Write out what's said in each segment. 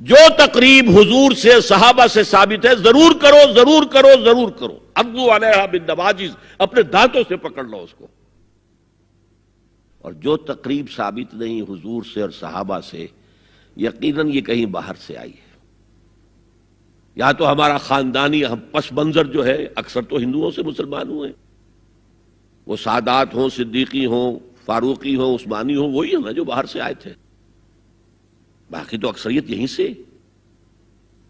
جو تقریب حضور سے صحابہ سے ثابت ہے ضرور کرو ضرور کرو ضرور کرو. عضوا علیہا بالنواجذ، اپنے دانتوں سے پکڑ لو اس کو. اور جو تقریب ثابت نہیں حضور سے اور صحابہ سے، یقیناً یہ کہیں باہر سے آئی ہے. یا تو ہمارا خاندانی پس منظر جو ہے، اکثر تو ہندوؤں سے مسلمان ہوئے، وہ سادات ہوں، صدیقی ہوں، فاروقی ہوں، عثمانی ہوں، وہی ہیں جو باہر سے آئے تھے. باقی تو اکثریت یہیں سے،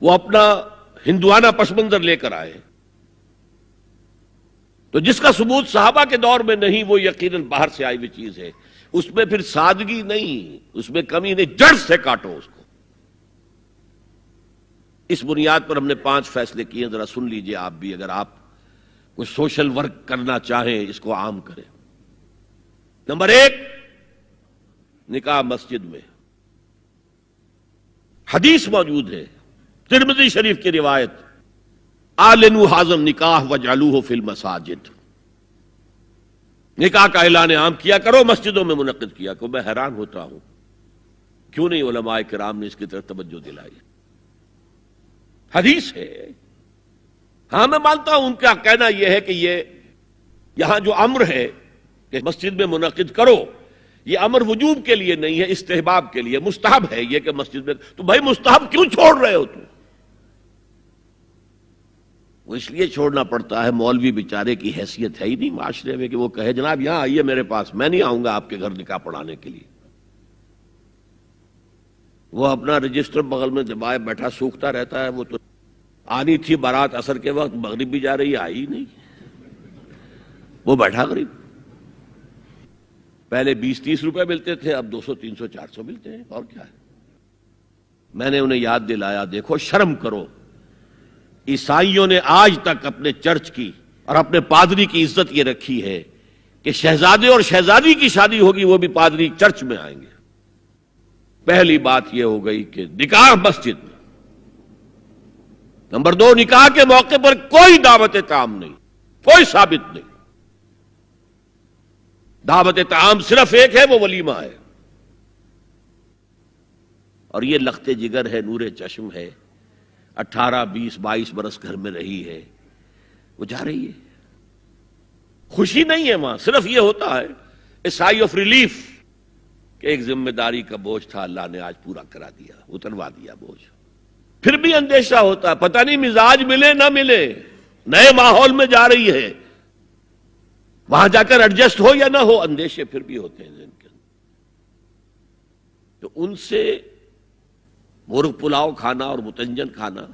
وہ اپنا ہندوانہ پس منظر لے کر آئے. تو جس کا ثبوت صحابہ کے دور میں نہیں، وہ یقیناً باہر سے آئی ہوئی چیز ہے. اس میں پھر سادگی نہیں، اس میں کمی نہیں، جڑ سے کاٹو اس کو. اس بنیاد پر ہم نے 5 فیصلے کیے، ذرا سن لیجئے آپ بھی، اگر آپ کوئی سوشل ورک کرنا چاہیں اس کو عام کریں. نمبر 1، نکاح مسجد میں. حدیث موجود ہے، ترمذی شریف کی روایت، اعلنوا ھذا النکاح واجعلوہ فی المساجد. نکاح کا اعلان عام کیا کرو، مسجدوں میں منعقد کیا کرو. میں حیران ہوتا ہوں کیوں نہیں علماء کرام نے اس کی طرف توجہ دلائی. حدیث ہے. ہاں میں مانتا ہوں ان کا کہنا یہ ہے کہ یہ یہاں جو امر ہے کہ مسجد میں منعقد کرو، یہ امر وجوب کے لیے نہیں ہے، استحباب کے لیے. مستحب ہے یہ کہ مسجد میں. تو بھائی مستحب کیوں چھوڑ رہے ہو تم؟ وہ اس لیے چھوڑنا پڑتا ہے، مولوی بیچارے کی حیثیت ہے ہی نہیں معاشرے میں کہ وہ کہے جناب یہاں آئیے میرے پاس، میں نہیں آؤں گا آپ کے گھر نکاح پڑھانے کے لیے. وہ اپنا رجسٹر بغل میں دبائے بیٹھا سوکھتا رہتا ہے. وہ تو آنی تھی بارات عصر کے وقت، مغرب بھی جا رہی ہے، آئی نہیں، وہ بیٹھا قریب. پہلے 20-30 روپے ملتے تھے، اب 200 300 400 ملتے ہیں. اور کیا ہے؟ میں نے انہیں یاد دلایا، دیکھو شرم کرو. عیسائیوں نے آج تک اپنے چرچ کی اور اپنے پادری کی عزت یہ رکھی ہے کہ شہزادے اور شہزادی کی شادی ہوگی وہ بھی پادری چرچ میں آئیں گے. پہلی بات یہ ہو گئی کہ نکاح مسجد میں. نمبر 2، نکاح کے موقع پر کوئی دعوت طعام نہیں، کوئی ثابت نہیں. دعوت طعام صرف ایک ہے، وہ ولیمہ ہے. اور یہ لخت جگر ہے، نور چشم ہے، 18 20 22 برس گھر میں رہی ہے، وہ جا رہی ہے. خوشی نہیں ہے وہاں، صرف یہ ہوتا ہے اے سائی آف ریلیف کہ ایک ذمہ داری کا بوجھ تھا، اللہ نے آج پورا کرا دیا، اتروا دیا بوجھ. پھر بھی اندیشہ ہوتا ہے، پتہ نہیں مزاج ملے نہ ملے، نئے ماحول میں جا رہی ہے، وہاں جا کر ایڈجسٹ ہو یا نہ ہو، اندیشے پھر بھی ہوتے ہیں ذہن کے اندر. تو ان سے مرغ پلاؤ کھانا اور متنجن کھانا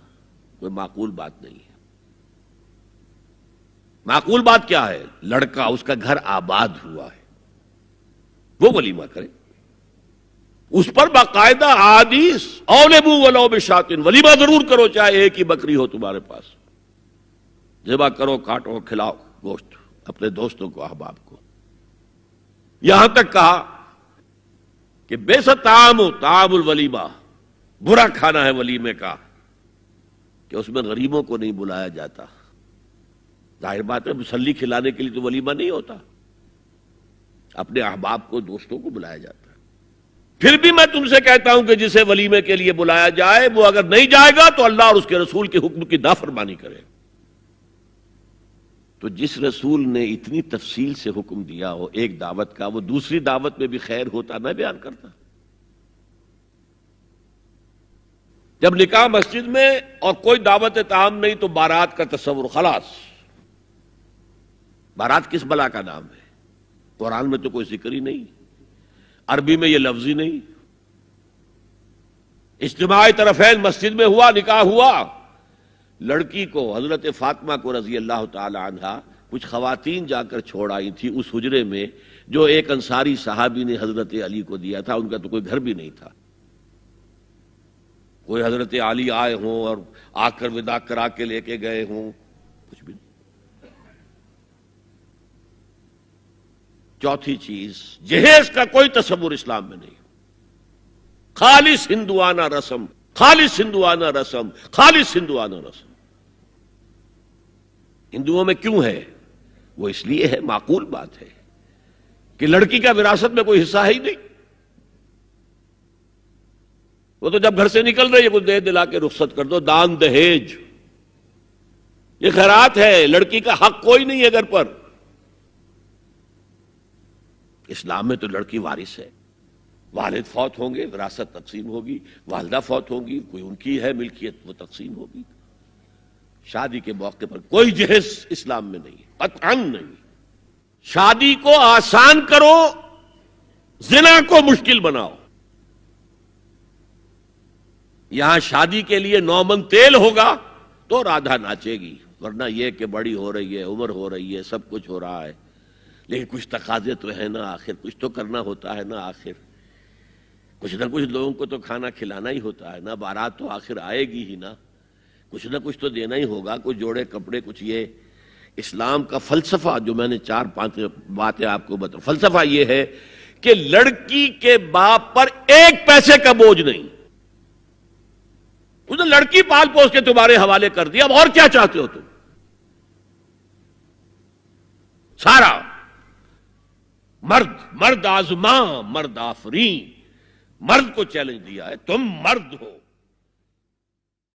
کوئی معقول بات نہیں ہے. معقول بات کیا ہے؟ لڑکا، اس کا گھر آباد ہوا ہے، وہ ولیمہ کرے، اس پر باقاعدہ احادیث اولبوا ولو بشاۃ، ولیمہ ضرور کرو چاہے ایک ہی بکری ہو تمہارے پاس. ذبح کرو، کاٹو، کھلاؤ گوشت اپنے دوستوں کو، احباب کو. یہاں تک کہا کہ بئس طعام الولیمہ، برا کھانا ہے ولیمے کا کہ اس میں غریبوں کو نہیں بلایا جاتا. ظاہر بات ہے مسلی کھلانے کے لیے تو ولیمہ نہیں ہوتا، اپنے احباب کو، دوستوں کو بلایا جاتا ہے. پھر بھی میں تم سے کہتا ہوں کہ جسے ولیمے کے لیے بلایا جائے وہ اگر نہیں جائے گا تو اللہ اور اس کے رسول کے حکم کی نافرمانی کرے. تو جس رسول نے اتنی تفصیل سے حکم دیا ہو ایک دعوت کا، وہ دوسری دعوت میں بھی خیر ہوتا میں بیان کرتا. جب نکاح مسجد میں اور کوئی دعوت طعام نہیں تو بارات کا تصور خلاص. بارات کس بلا کا نام ہے؟ قرآن میں تو کوئی ذکر ہی نہیں، عربی میں یہ لفظ ہی نہیں. اجتماع طرفین مسجد میں ہوا، نکاح ہوا. لڑکی کو، حضرت فاطمہ کو رضی اللہ تعالی عنہا، کچھ خواتین جا کر چھوڑ آئی تھی اس حجرے میں جو ایک انصاری صحابی نے حضرت علی کو دیا تھا. ان کا تو کوئی گھر بھی نہیں تھا. کوئی حضرت علی آئے ہوں اور آ کر وداع کرا کے لے کے گئے ہوں، کچھ بھی نہیں. چوتھی چیز، جہیز کا کوئی تصور اسلام میں نہیں. خالص ہندوانہ رسم، خالص ہندوانہ رسم، خالص ہندوانہ رسم. ہندوؤں میں کیوں ہے؟ وہ اس لیے ہے، معقول بات ہے کہ لڑکی کا وراثت میں کوئی حصہ ہے ہی نہیں. وہ تو جب گھر سے نکل رہی ہے کچھ دے دلا کے رخصت کر دو. دان دہیج یہ خیرات ہے، لڑکی کا حق کوئی نہیں ہے گھر پر. اسلام میں تو لڑکی وارث ہے. والد فوت ہوں گے وراثت تقسیم ہوگی، والدہ فوت ہوں گی کوئی ان کی ہے ملکیت وہ تقسیم ہوگی. شادی کے موقع پر کوئی جہیز اسلام میں نہیں، قطعاً نہیں. شادی کو آسان کرو، زنا کو مشکل بناؤ. یہاں شادی کے لیے 9 من تیل ہوگا تو رادھا ناچے گی، ورنہ یہ کہ بڑی ہو رہی ہے، عمر ہو رہی ہے، سب کچھ ہو رہا ہے، لیکن کچھ تقاضے تو ہے نا، آخر کچھ تو کرنا ہوتا ہے نا. آخر کچھ نہ کچھ لوگوں کو تو کھانا کھلانا ہی ہوتا ہے نا. بارات تو آخر آئے گی ہی نا، کچھ نہ کچھ تو دینا ہی ہوگا. کچھ جوڑے کپڑے، کچھ یہ. اسلام کا فلسفہ جو میں نے 4-5 باتیں آپ کو بتاؤں، فلسفہ یہ ہے کہ لڑکی کے باپ پر 1 پیسے کا بوجھ نہیں. اس نے لڑکی پال پوس کے تمہارے حوالے کر دیا، اب اور کیا چاہتے ہو تم؟ سارا مرد آزماں، مرد آفرین، مرد کو چیلنج دیا ہے تم مرد ہو.